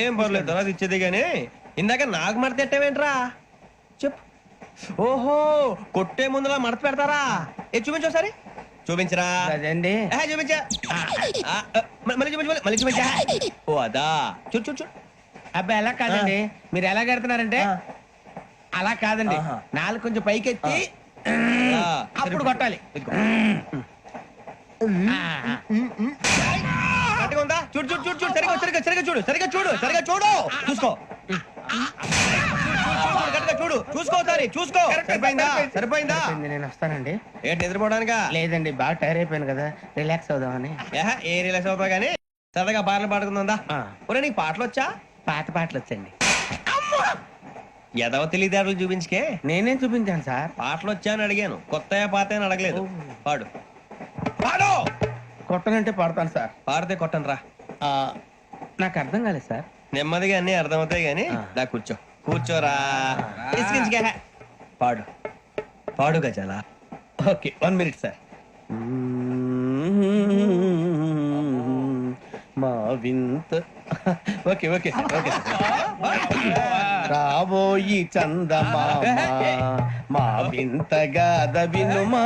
ఏం పర్లేదు తర్వాత ఇచ్చేది గానీ ఇందాక నాకు మడత ఎట్టవేంట్రా చెప్పు. ఓహో కొట్టే ముందులా మడత పెడతారా? ఏ చూపించు ఒకసారి. చూపించరా. అదండి చూపించా. మళ్ళీ చూపించు, మళ్ళీ చూపించా. ఓ అదా. చూడు చూడు చూడు. అబ్బాయి ఎలా కాదండి, మీరు ఎలా కడుతున్నారంటే అలా కాదండి, నాలుగు కొంచెం పైకెత్తి అప్పుడు కొట్టాలి. కరెక్ట్గా ఉందా? చూడు చూడు చూడు చూడు. సరిగా సరిగా సరిగా చూడు, సరిగా చూడు, సరిగా చూడు. చూసుకో చూడు, చూసుకో సరే చూసుకో. సరిపోయిందా? సరిపోయిందా? నేను వస్తానండి. ఏంటి నిద్రపోవడానికా? లేదండి, బాగా టైర్ అయిపోయాను కదా, రిలాక్స్ అవుదామని. ఏ రిలాక్స్ అవుతావు కానీ సరదాగా పాటలు పాడుకుందా? ఒరే నీకు పాటలు వచ్చా? పాత పాటలు వచ్చండి. ఎదవ తెలివితేటలు చూపించుకే. నేనేం చూపించాను సార్? పాటలు వచ్చా అని అడిగాను, కొత్త పాత అని అడగలేదు. పాడు పాడు. కొట్టనంటే పాడతాను సార్. పాడితే కొట్టను రా. నాకు అర్థం కాలేదు సార్. నెమ్మదిగా అన్ని అర్థమవుతాయి గానీ దా కూర్చో. కూర్చోరా. పాడు పాడు గజాల. Okay 1 minute sir. మా వింత. Okay okay okay. రాబోయి చందమామ మా వింతగా వినుమా,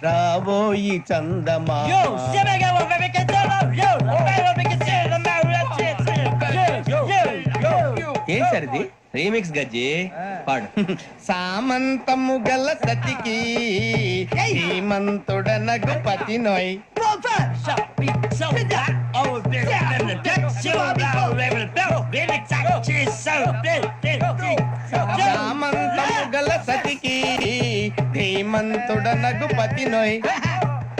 రాబోయి చందమామ. ఏం సార్ ఇది? రీమిక్స్ గజ్జి. పాడు. సామంతము గల సతికి శ్రీమంతుడనగు పతి నోయ్. సామంతము గల సతికి ధీమంతుడనగు పతి నోయ్.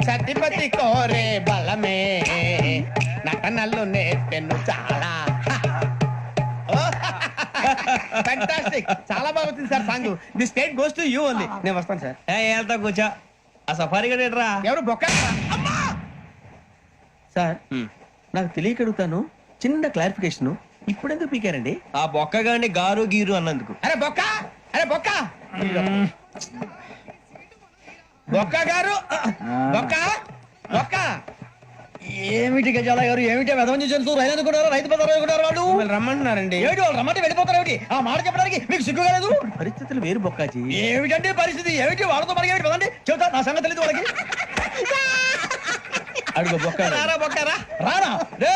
సతిపతి కోరే బలమే నటనలు నేర్పెను చాలా. ఫ్యాంటాస్టిక్, చాలా బాగా వచ్చింది sir song. The state goes to you only. నేను వస్తాను సార్. వెళ్తా కూర్చో. ఆ సఫారీ గడేట్రా. ఎవరు బొక్క సార్? నాకు తెలియక అడుగుతాను, చిన్న క్లారిఫికేషన్. ఇప్పుడు ఎందుకు పీకారండి? ఆ బొక్క గాని గారు గీరు అన్నందుకు. అరే బొక్క, అరే బొక్క, బొక్క గారు, బొక్క బొక్క. ఏమిటి గజాల గారు, ఏమిటి వెదవని జంతువు రైలు అనుకున్నారా? రైతు బజార్ అనుకున్నారు వాళ్ళు. రమ్మంటున్నారండి. ఏమిటి వాళ్ళు రమ్మంటే వెళ్ళిపోతారు? ఏమిటి ఆ మాట చెప్పడానికి మీకు సిగ్గు కాలేదు? పరిస్థితులు వేరు బొక్కాజీ. ఏమిటంటే పరిస్థితి? ఏమిటి వాళ్ళతో మనకి ఏమిటి పదండి చెబుతా, నా సంగతి తెలియదు వాళ్ళకి. అడుగు బొక్క. బొక్కరా రానా రే,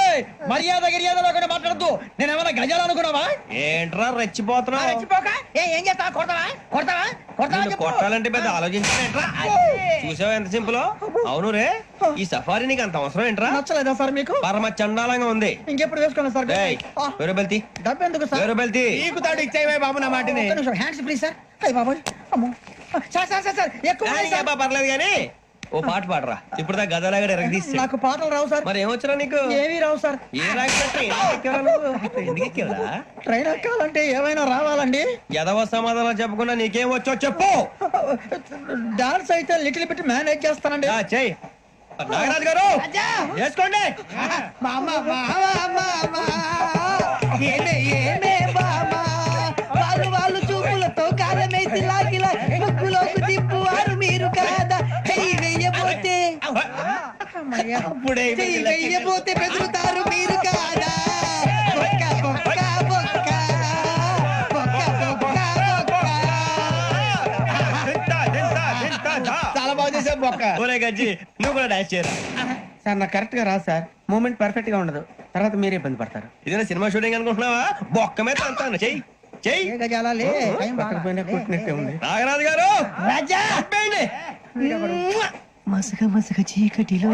మర్యాద గిర్యాద లేకుండా మాట్లాడద్దు. నేనేమన్నా గజాలు అనుకున్నావా? ఏంట్రా రెచ్చిపోతున్నావు? రెచ్చిపోక ఏం చేస్తావా? కొడతావా కొడతావా కొడతావా? కొట్టాలంటే పెద్ద ఆలోచించా. చూసావా ఎంత సింపుల్? అవును రే, ఈ సఫారీ నీకు అంత అవసరం ఏంట్రా? నచ్చలేదా సార్ మీకు? పరమ చండాలంగా ఉంది. ఇంకెప్పుడు వేసుకోండి సార్. వేరే బెల్తి, డబ్బు ఎందుకు సార్? వేరే బెల్తి. నీకు తాడు ఇచ్చేవే బాబు నా మాటని. Hands please sir. అయ్యి బాబోయ్, అమ్మో సార్ సార్ సార్ సార్ ఎక్కువ ఉన్నాయి సార్. పర్లేదు కానీ ఓ పాట పాడరా. ఇప్పుడు దా గదలాగడ ఎరగదీసి. నాకు పాటలు రావు సార్. మరి ఏమొచ్చరా నీకు? ఏమీ రావు సార్. ఏ ఎందుకు ఎక్కేవరా? ట్రైన్ ఎక్కాలంటే ఏమైనా రావాలండి. ఎదవ సమాధానం చెప్పకుండా నీకేం వచ్చో చెప్పు. డాన్స్ అయితే లిటిల్ బిట్ మేనేజ్ చేస్తానండి. చెయ్యి నాగరాజు గారు, వేసుకోండి. వాళ్ళు వాళ్ళు చూపులతో కాలమేసి లాగిలా ముగ్గులోకి తిప్పువారు మీరు కాదా? చెయ్యి వెయ్యబోతే చెయ్యి వెయ్యబోతే బెదురుతారు మీరు కాదా? బొక్క బొక్క బొక్క బొక్క బొక్క బొక్క. చాలా బాగా చేసావు బొక్క. ఒరే గజ్జి, నువ్వు కూడా డాన్స్ చేయరా. సార్ నాకు కరెక్ట్ గా రాదు సార్. మూమెంట్ పర్ఫెక్ట్ గా ఉండదు, తర్వాత మీరే ఇబ్బంది పడతారు. ఇదేనా సినిమా షూటింగ్ అనుకుంటున్నావా? బొక్క మీద అంతాను. చెయ్యి చెయ్యి. కొట్టినట్టే ఉంది. నాగరాజు గారు, రాజా మసక మసక చీకటిలో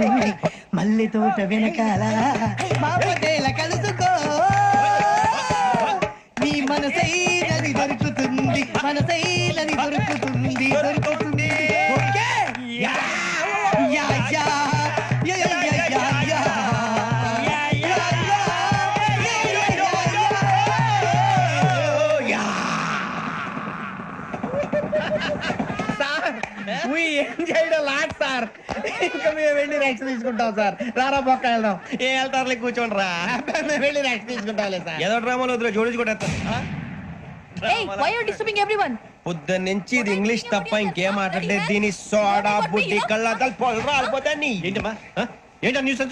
మల్లె తోట వెనకాల బాబేల కలుసుకో, నీ మనసైనది దొరుకుతుంది, మనసైనది దొరుకుతుంది దొరుకుతుంది. Okay yeah yeah yeah yeah yeah yeah yeah. Sir ఇంకా మేము వెళ్ళి రెక్స్ తీసుకుంటాం సార్. రారా బొక్క వెళ్దాం. ఏ వెళ్తారులే, కూర్చోండి రా. మేము వెళ్ళి రెక్స్ తీసుకుంటాం సార్. ఏదో డ్రామాలో వద్దులే, జోడించుకుంటా. పొద్దున్న నుంచి ఇది ఇంగ్లీష్ తప్ప ఇంకేం మాట్లాడలేదు. దీని సోడా బుద్ధి కళ్ళ పొలు రాలిపోతా. ఏంటమ్మా ఏంటా న్యూస్?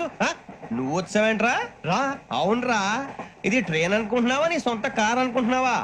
నువ్వు వచ్చావేంట్రా రా అవునరా ఇది ట్రైన్ అనుకుంటున్నావా నీ సొంత కార్ అనుకుంటున్నావా